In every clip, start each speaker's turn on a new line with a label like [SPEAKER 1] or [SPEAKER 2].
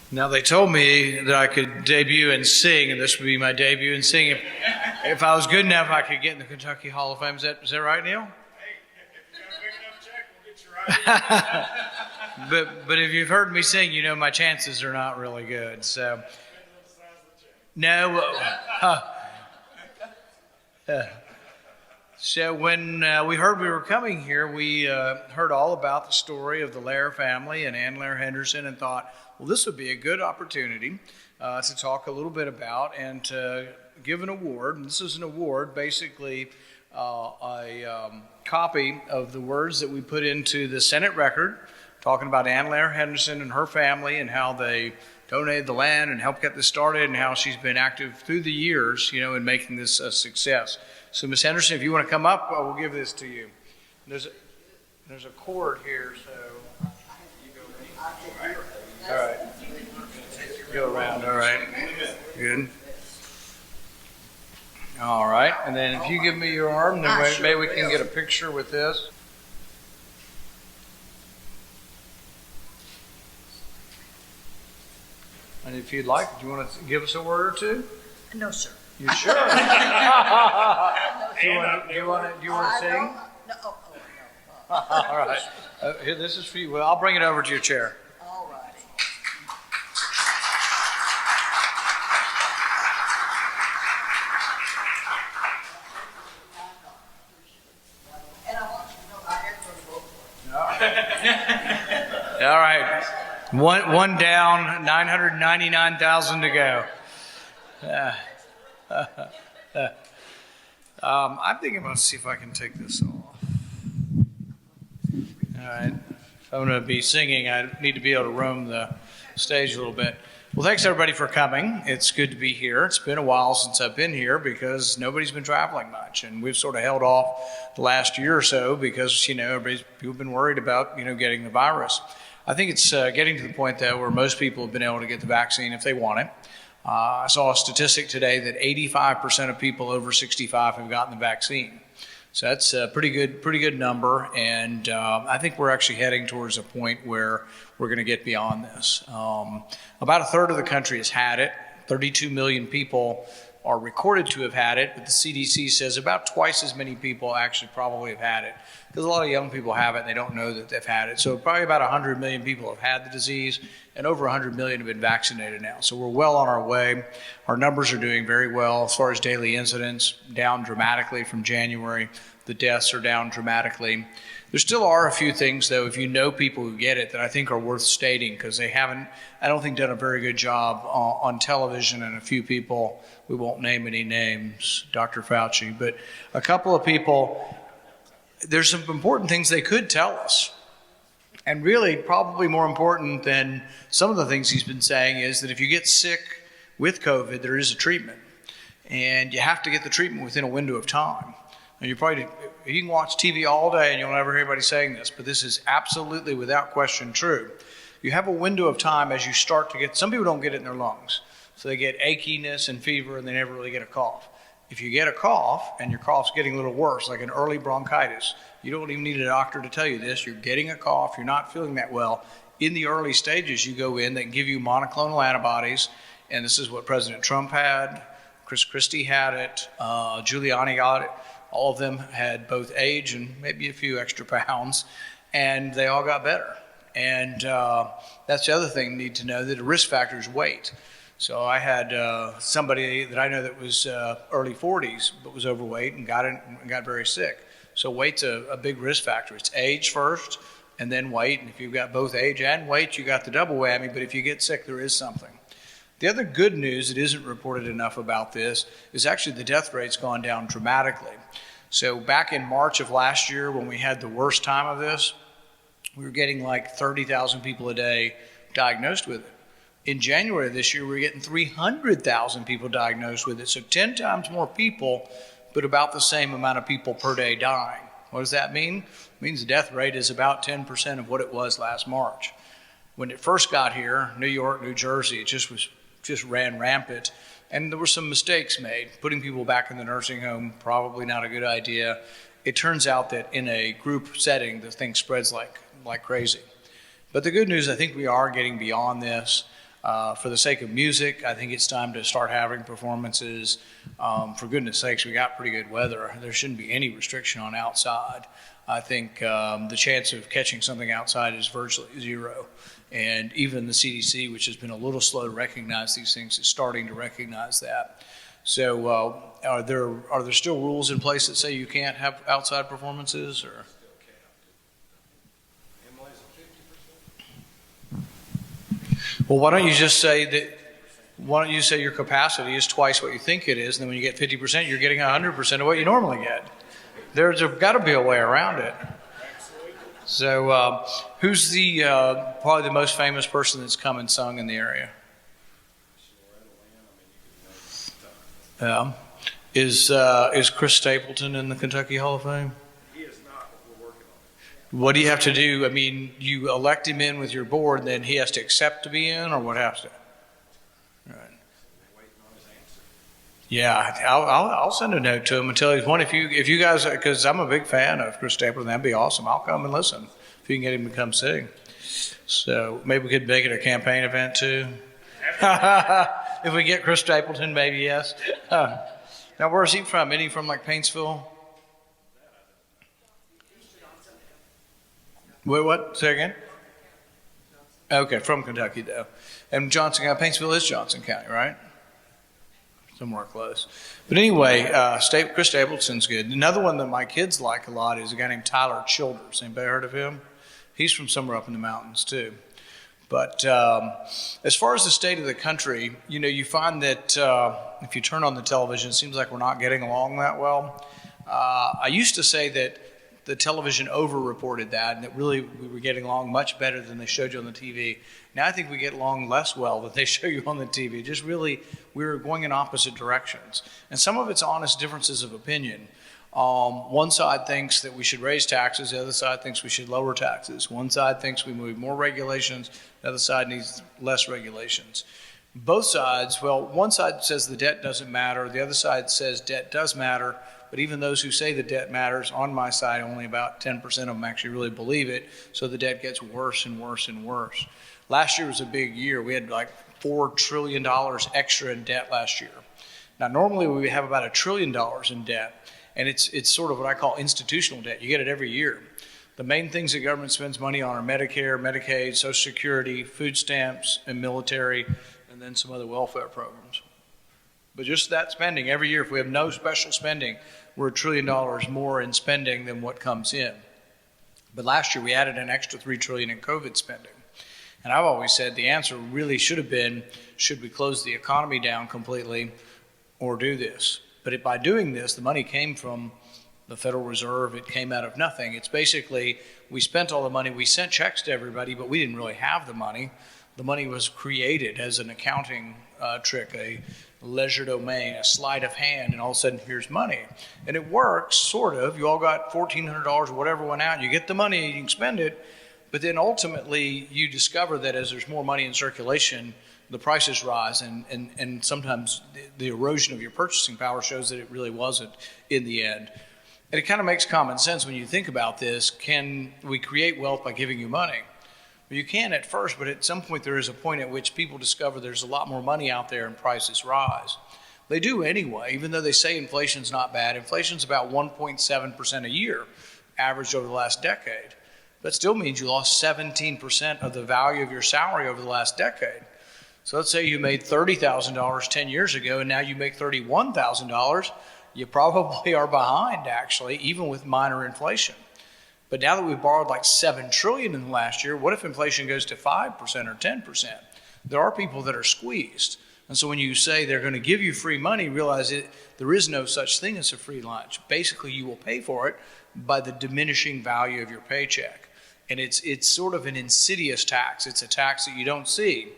[SPEAKER 1] Now, they told me that I could debut and sing, and this would be my debut and sing. If I was good enough, I could get in the Kentucky Hall of Fame. Is that right, Neil?
[SPEAKER 2] Hey, if you got a big enough check, we'll get you right.
[SPEAKER 1] But if you've heard me sing, you know my chances are not really good. So, no. So when we heard we were coming here, we heard all about the story of the Lair family and Ann Lair Henderson, and thought, well, this would be a good opportunity to talk a little bit about and to give an award. And this is an award, basically a copy of the words that we put into the Senate record, talking about Ann Lair Henderson and her family and how they donated the land and helped get this started, and how she's been active through the years, in making this a success. So, Ms. Henderson, if you want to come up, we'll give this to you. There's a cord here, so you go. All right. Go around. All right. Good. All right. And then if you give me your arm, then maybe we can get a picture with this. And if you'd like, do you want to give us a word or two?
[SPEAKER 3] No, sir.
[SPEAKER 1] You sure? Do you want to sing?
[SPEAKER 3] No.
[SPEAKER 1] All right. Here, this is for you. Well, I'll bring it over to your chair.
[SPEAKER 3] All righty. And I want you to know I had to vote for it.
[SPEAKER 1] All right. One down, 999,000 to go. I'm thinking about see if I can take this off. All right. If I'm going to be singing, I need to be able to roam the stage a little bit. Well, thanks everybody for coming. It's good to be here. It's been a while since I've been here because nobody's been traveling much, and we've sort of held off the last year or so because people have been worried about getting the virus. I think it's getting to the point, though, where most people have been able to get the vaccine if they want it. I saw a statistic today that 85% of people over 65 have gotten the vaccine. So that's a pretty good number, and I think we're actually heading towards a point where we're going to get beyond this. About a third of the country has had it. 32 million people are recorded to have had it, but the CDC says about twice as many people actually probably have had it, because a lot of young people have it and they don't know that they've had it. So probably about 100 million people have had the disease, and over 100 million have been vaccinated now. So we're well on our way. Our numbers are doing very well as far as daily incidents, down dramatically from January. The deaths are down dramatically. There still are a few things, though, if you know people who get it, that I think are worth stating, because they haven't, I don't think, done a very good job on television, and a few people, we won't name any names, Dr. Fauci, but a couple of people, there's some important things they could tell us. And really, probably more important than some of the things he's been saying is that if you get sick with COVID, there is a treatment. And you have to get the treatment within a window of time. And you can watch TV all day and you'll never hear anybody saying this, but this is absolutely without question true. You have a window of time as you start to get, some people don't get it in their lungs. So they get achiness and fever and they never really get a cough. If you get a cough and your cough's getting a little worse, like an early bronchitis, you don't even need a doctor to tell you this. You're getting a cough, you're not feeling that well. In the early stages, you go in, they can give you monoclonal antibodies, and this is what President Trump had, Chris Christie had it, Giuliani got it. All of them had both age and maybe a few extra pounds, and they all got better. And that's the other thing you need to know, that a risk factor is weight. So I had somebody that I know that was early 40s but was overweight and got it and got very sick. So weight's a big risk factor. It's age first and then weight. And if you've got both age and weight, you got the double whammy. But if you get sick, there is something. The other good news that isn't reported enough about this is actually the death rate's gone down dramatically. So back in March of last year, when we had the worst time of this, we were getting like 30,000 people a day diagnosed with it. In January of this year, we were getting 300,000 people diagnosed with it. So 10 times more people, but about the same amount of people per day dying. What does that mean? It means the death rate is about 10% of what it was last March. When it first got here, New York, New Jersey, it just ran rampant. And there were some mistakes made. Putting people back in the nursing home, probably not a good idea. It turns out that in a group setting, the thing spreads like crazy. But the good news, I think we are getting beyond this. For the sake of music, I think it's time to start having performances. For goodness sakes, we got pretty good weather. There shouldn't be any restriction on outside. I think the chance of catching something outside is virtually zero. And even the CDC, which has been a little slow to recognize these things, is starting to recognize that. So are there still rules in place that say you can't have outside performances? Or? Well, why don't you just say that? Why don't you say your capacity is twice what you think it is, and then when you get 50%, you're getting 100% of what you normally get. There's got to be a way around it. So, who's the probably the most famous person that's come and sung in the area? Is Chris Stapleton in the Kentucky Hall of Fame?
[SPEAKER 2] He is not, but we're working on it.
[SPEAKER 1] What do you have to do? I mean, you elect him in with your board, then he has to accept to be in, or what has to? Right.
[SPEAKER 2] Waiting on his answer.
[SPEAKER 1] Yeah, I'll send a note to him and tell him one. If you guys, because I'm a big fan of Chris Stapleton, that'd be awesome. I'll come and listen if you can get him to come sing. So maybe we could make it a campaign event too. If we get Chris Stapleton, maybe yes. Now, where's he from? Isn't he from like Paintsville? Wait, what? Say again? Okay, from Kentucky though. And Johnson County, Paintsville is Johnson County, right? Somewhere close. But anyway, Chris Stapleton's good. Another one that my kids like a lot is a guy named Tyler Childers. Anybody heard of him? He's from somewhere up in the mountains too. But as far as the state of the country, you find that if you turn on the television, it seems like we're not getting along that well. I used to say that the television over-reported that, and that really we were getting along much better than they showed you on the TV. Now I think we get along less well than they show you on the TV. Just really, we're going in opposite directions. And some of it's honest differences of opinion. One side thinks that we should raise taxes, the other side thinks we should lower taxes. One side thinks we need more regulations, the other side needs less regulations. Both sides, well, one side says the debt doesn't matter, the other side says debt does matter, but even those who say the debt matters, on my side, only about 10% of them actually really believe it, so the debt gets worse and worse and worse. Last year was a big year. We had like $4 trillion extra in debt last year. Now, normally we have about $1 trillion in debt. And it's sort of what I call institutional debt. You get it every year. The main things the government spends money on are Medicare, Medicaid, Social Security, food stamps, and military, and then some other welfare programs. But just that spending every year, if we have no special spending, we're $1 trillion more in spending than what comes in. But last year we added an extra $3 trillion in COVID spending. And I've always said the answer really should have been, should we close the economy down completely or do this? But by doing this, the money came from the Federal Reserve. It came out of nothing. It's basically, we spent all the money, we sent checks to everybody, but we didn't really have the money. The money was created as an accounting trick, a legerdemain, a sleight of hand, and all of a sudden, here's money. And it works, sort of. You all got $1,400 or whatever went out. You get the money, you can spend it, but then ultimately, you discover that as there's more money in circulation, the prices rise, and sometimes the erosion of your purchasing power shows that it really wasn't in the end. And it kind of makes common sense when you think about this. Can we create wealth by giving you money? Well, you can at first, but at some point there is a point at which people discover there's a lot more money out there and prices rise. They do anyway, even though they say inflation's not bad. Inflation's about 1.7% a year, averaged over the last decade. That still means you lost 17% of the value of your salary over the last decade. So let's say you made $30,000 10 years ago, and now you make $31,000. You probably are behind, actually, even with minor inflation. But now that we've borrowed like $7 trillion in the last year, what if inflation goes to 5% or 10%? There are people that are squeezed. And so when you say they're going to give you free money, realize there is no such thing as a free lunch. Basically, you will pay for it by the diminishing value of your paycheck. And it's sort of an insidious tax. It's a tax that you don't see.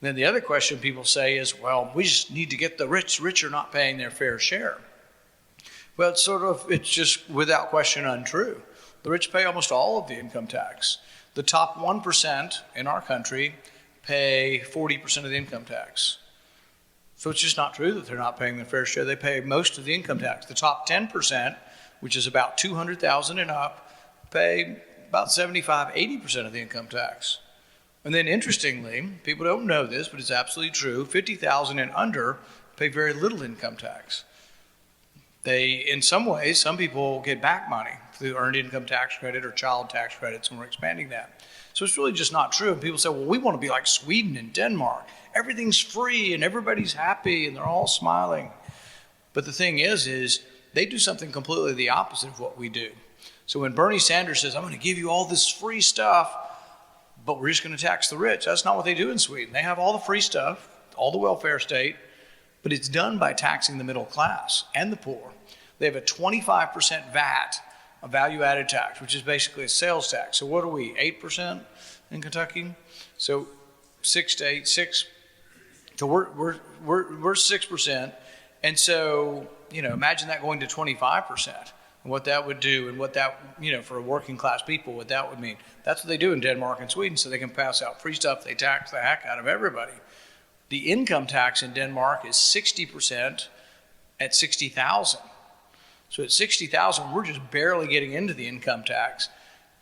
[SPEAKER 1] Then the other question people say is, well, we just need to get the rich. Rich are not paying their fair share. Well, it's just without question untrue. The rich pay almost all of the income tax. The top 1% in our country pay 40% of the income tax. So it's just not true that they're not paying their fair share. They pay most of the income tax. The top 10%, which is about $200,000 and up, pay about 75, 80% of the income tax. And then interestingly, people don't know this, but it's absolutely true, 50,000 and under pay very little income tax. In some ways, some people get back money through earned income tax credit or child tax credits, and we're expanding that. So it's really just not true. And people say, well, we want to be like Sweden and Denmark. Everything's free and everybody's happy and they're all smiling. But the thing is they do something completely the opposite of what we do. So when Bernie Sanders says, I'm going to give you all this free stuff, but we're just going to tax the rich, that's not what they do in Sweden. They have all the free stuff, all the welfare state, but it's done by taxing the middle class and the poor. They have a 25% VAT, a value-added tax, which is basically a sales tax. So what are we, 8% in Kentucky? So 6 to 8, 6. So we're 6%. And so, imagine that going to 25%. And what that would do, and what that, for working class people, what that would mean. That's what they do in Denmark and Sweden, so they can pass out free stuff. They tax the heck out of everybody. The income tax in Denmark is 60% at 60,000. So at 60,000, we're just barely getting into the income tax.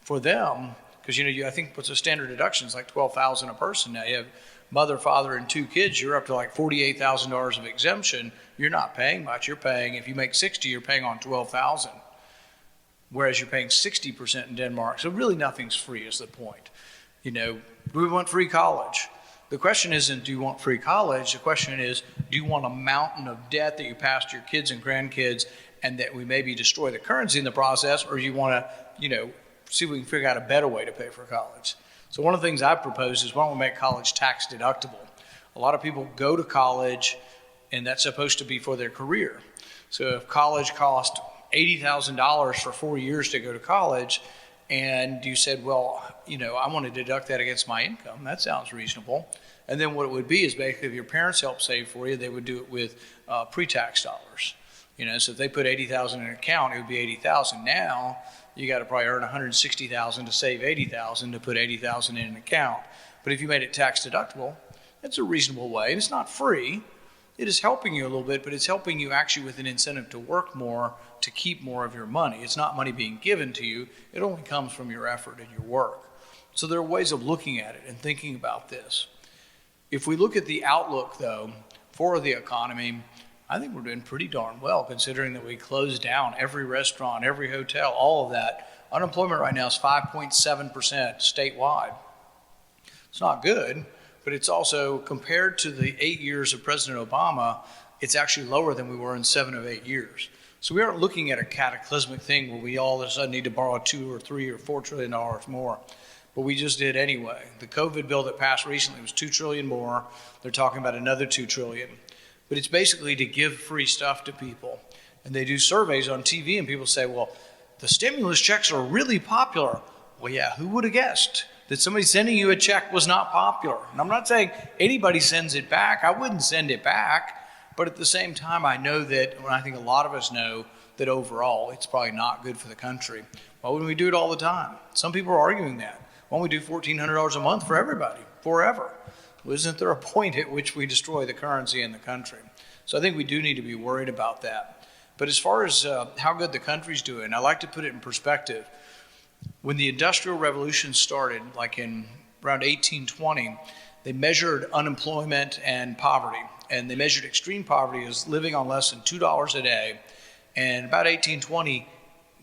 [SPEAKER 1] For them, because I think what's a standard deduction is like 12,000 a person. Now you have mother, father, and 2 kids, you're up to like $48,000 of exemption. You're not paying much. You're paying, if you make 60, you're paying on 12,000. Whereas you're paying 60% in Denmark. So really nothing's free is the point. Do we want free college? The question isn't, do you want free college? The question is, do you want a mountain of debt that you pass to your kids and grandkids and that we maybe destroy the currency in the process, or do you want to, see if we can figure out a better way to pay for college? So one of the things I've proposed is why don't we make college tax deductible? A lot of people go to college and that's supposed to be for their career. So if college cost $80,000 for 4 years to go to college, and you said, well, I want to deduct that against my income, that sounds reasonable. And then what it would be is basically if your parents help save for you, they would do it with pre-tax dollars. So if they put $80,000 in an account, it would be $80,000. Now you got to probably earn $160,000 to save $80,000 to put $80,000 in an account. But if you made it tax deductible, that's a reasonable way. And it's not free. It is helping you a little bit, but it's helping you actually with an incentive to work more, to keep more of your money. It's not money being given to you. It only comes from your effort and your work. So there are ways of looking at it and thinking about this. If we look at the outlook, though, for the economy, I think we're doing pretty darn well, considering that we closed down every restaurant, every hotel, all of that. Unemployment right now is 5.7% statewide. It's not good, but it's also, compared to the 8 years of President Obama, it's actually lower than we were in 7 of 8 years. So we aren't looking at a cataclysmic thing where we all of a sudden need to borrow $2 or $3 or $4 trillion more. But we just did anyway. The COVID bill that passed recently was $2 trillion more. They're talking about another $2 trillion. But it's basically to give free stuff to people. And they do surveys on TV and people say, well, the stimulus checks are really popular. Well, yeah, who would have guessed that somebody sending you a check was not popular? And I'm not saying anybody sends it back. I wouldn't send it back. But at the same time, I know that, and I think a lot of us know, that overall it's probably not good for the country. Why wouldn't we do it all the time? Some people are arguing that. Why don't we do $1,400 a month for everybody, forever? Well, isn't there a point at which we destroy the currency in the country? So I think we do need to be worried about that. But as far as how good the country's doing, I like to put it in perspective. When the Industrial Revolution started, like in around 1820, they measured unemployment and poverty. And they measured extreme poverty as living on less than $2 a day. And about 1820,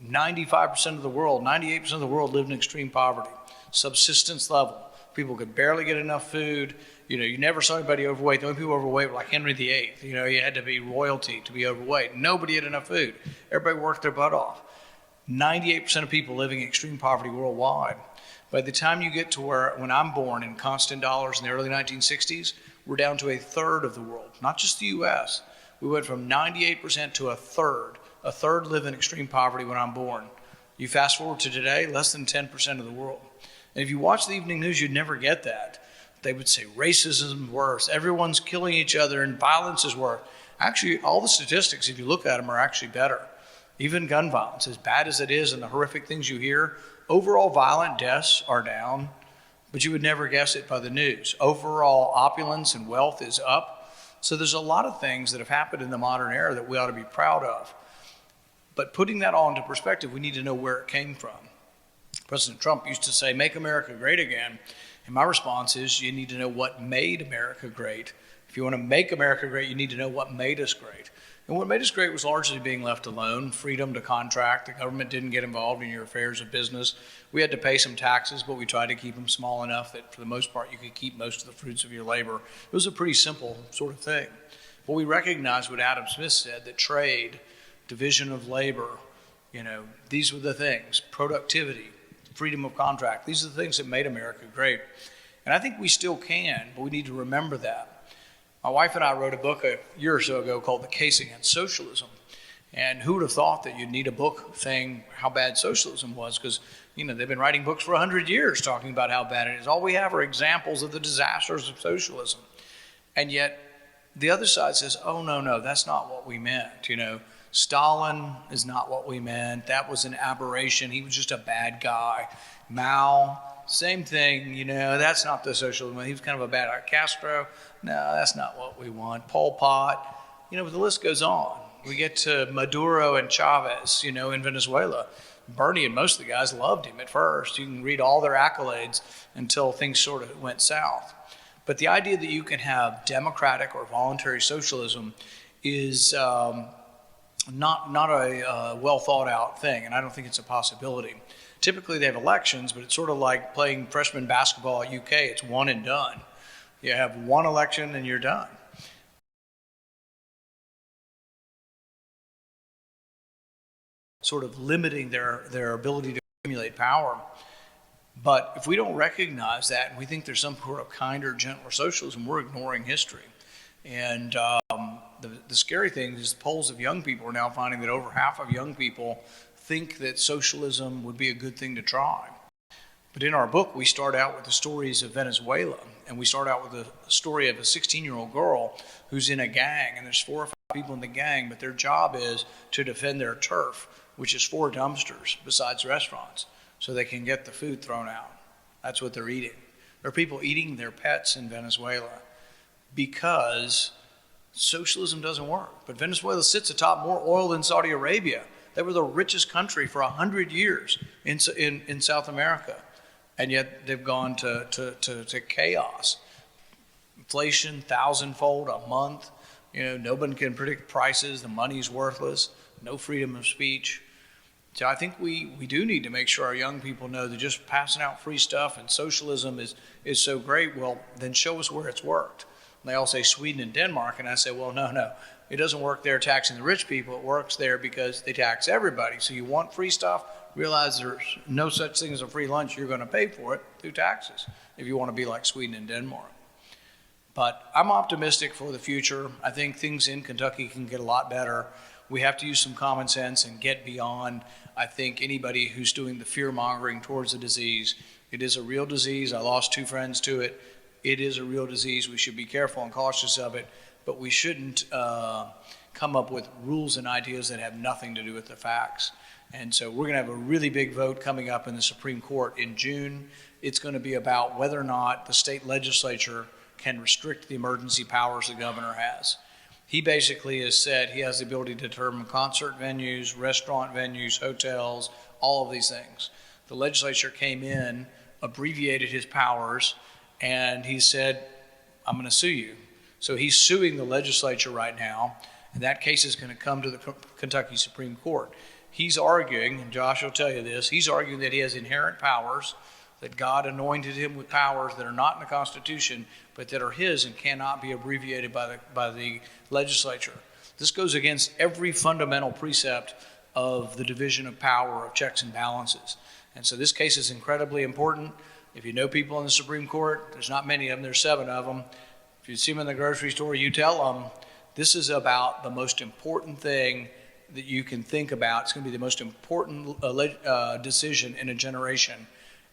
[SPEAKER 1] 95% of the world, 98% of the world lived in extreme poverty, subsistence level. People could barely get enough food. You never saw anybody overweight. The only people overweight were like Henry VIII. You had to be royalty to be overweight. Nobody had enough food. Everybody worked their butt off. 98% of people living in extreme poverty worldwide. By the time you get to when I'm born in constant dollars in the early 1960s, we're down to a third of the world, not just the U.S. We went from 98% to a third. A third live in extreme poverty when I'm born. You fast forward to today, less than 10% of the world. And if you watch the evening news, you'd never get that. They would say racism is worse, everyone's killing each other, and violence is worse. Actually, all the statistics, if you look at them, are actually better. Even gun violence, as bad as it is and the horrific things you hear, overall violent deaths are down, but you would never guess it by the news. Overall opulence and wealth is up. So there's a lot of things that have happened in the modern era that we ought to be proud of. But putting that all into perspective, we need to know where it came from. President Trump used to say, "Make America great again." And my response is, you need to know what made America great. If you want to make America great, you need to know what made us great. And what made us great was largely being left alone, freedom to contract. The government didn't get involved in your affairs of business. We had to pay some taxes, but we tried to keep them small enough that for the most part you could keep most of the fruits of your labor. It was a pretty simple sort of thing. But we recognized what Adam Smith said, that trade, division of labor, these were the things, productivity, freedom of contract. These are the things that made America great. And I think we still can, but we need to remember that. My wife and I wrote a book a year or so ago called The Case Against Socialism. And who would have thought that you'd need a book saying how bad socialism was? Because, they've been writing books for 100 years talking about how bad it is. All we have are examples of the disasters of socialism. And yet, the other side says, oh, no, that's not what we meant. Stalin is not what we meant. That was an aberration. He was just a bad guy. Mao, same thing. That's not the socialism. He was kind of a bad guy. Castro, no, that's not what we want. Pol Pot, but the list goes on. We get to Maduro and Chavez, in Venezuela. Bernie and most of the guys loved him at first. You can read all their accolades until things sort of went south. But the idea that you can have democratic or voluntary socialism is not a well thought out thing, and I don't think it's a possibility. Typically they have elections, but it's sort of like playing freshman basketball at UK. It's one and done. You have one election and you're done. Sort of limiting their ability to accumulate power. But if we don't recognize that and we think there's some sort of kinder, gentler socialism, we're ignoring history. And the scary thing is the polls of young people are now finding that over half of young people think that socialism would be a good thing to try. But in our book, we start out with the stories of Venezuela, and we start out with the story of a 16-year-old girl who's in a gang, and there's 4 or 5 people in the gang, but their job is to defend their turf, which is 4 dumpsters besides restaurants, so they can get the food thrown out. That's what they're eating. There are people eating their pets in Venezuela because socialism doesn't work. But Venezuela sits atop more oil than Saudi Arabia. They were the richest country for 100 years in South America, and yet they've gone to chaos. Inflation, 1,000-fold a month. Nobody can predict prices. The money's worthless. No freedom of speech. So I think we do need to make sure our young people know that just passing out free stuff and socialism is so great. Well, then show us where it's worked. And they all say Sweden and Denmark, and I say, well, no. It doesn't work there taxing the rich people. It works there because they tax everybody. So you want free stuff, realize there's no such thing as a free lunch. You're going to pay for it through taxes if you want to be like Sweden and Denmark. But I'm optimistic for the future. I think things in Kentucky can get a lot better. We have to use some common sense and get beyond, I think, anybody who's doing the fear-mongering towards the disease. It is a real disease. I lost 2 friends to it. It is a real disease. We should be careful and cautious of it, but we shouldn't come up with rules and ideas that have nothing to do with the facts. And so we're going to have a really big vote coming up in the Supreme Court in June. It's going to be about whether or not the state legislature can restrict the emergency powers the governor has. He basically has said he has the ability to determine concert venues, restaurant venues, hotels, all of these things. The legislature came in, abbreviated his powers, and he said, I'm going to sue you. So he's suing the legislature right now, and that case is going to come to the Kentucky Supreme Court. He's arguing, and Josh will tell you this, he's arguing that he has inherent powers, that God anointed him with powers that are not in the Constitution, but that are his and cannot be abbreviated by the legislature. This goes against every fundamental precept of the division of power, of checks and balances. And so this case is incredibly important. If you know people in the Supreme Court, there's not many of them, there's 7 of them. If you see them in the grocery store, you tell them, this is about the most important thing that you can think about. It's going to be the most important decision in a generation.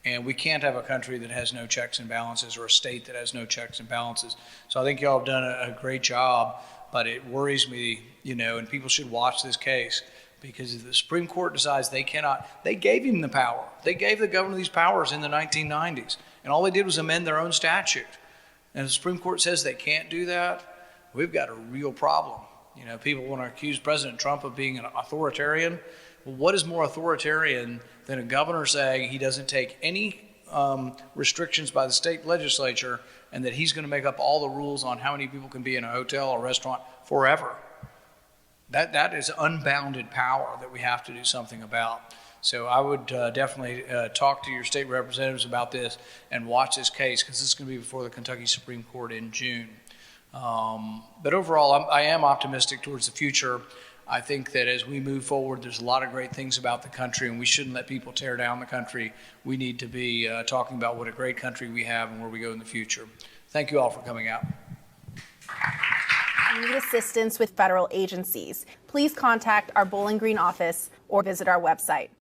[SPEAKER 1] And we can't have a country that has no checks and balances, or a state that has no checks and balances. So I think y'all have done a great job, but it worries me, and people should watch this case, because if the Supreme Court decides they cannot, they gave him the power. They gave the governor these powers in the 1990s, and all they did was amend their own statute. And the Supreme Court says they can't do that. We've got a real problem. People want to accuse President Trump of being an authoritarian. Well, what is more authoritarian than a governor saying he doesn't take any restrictions by the state legislature and that he's going to make up all the rules on how many people can be in a hotel or restaurant forever? That is unbounded power that we have to do something about. So I would definitely talk to your state representatives about this and watch this case, because this is going to be before the Kentucky Supreme Court in June. But overall, I am optimistic towards the future. I think that as we move forward, there's a lot of great things about the country, and we shouldn't let people tear down the country. We need to be talking about what a great country we have and where we go in the future. Thank you all for coming out.
[SPEAKER 4] Need assistance with federal agencies, please contact our Bowling Green office or visit our website.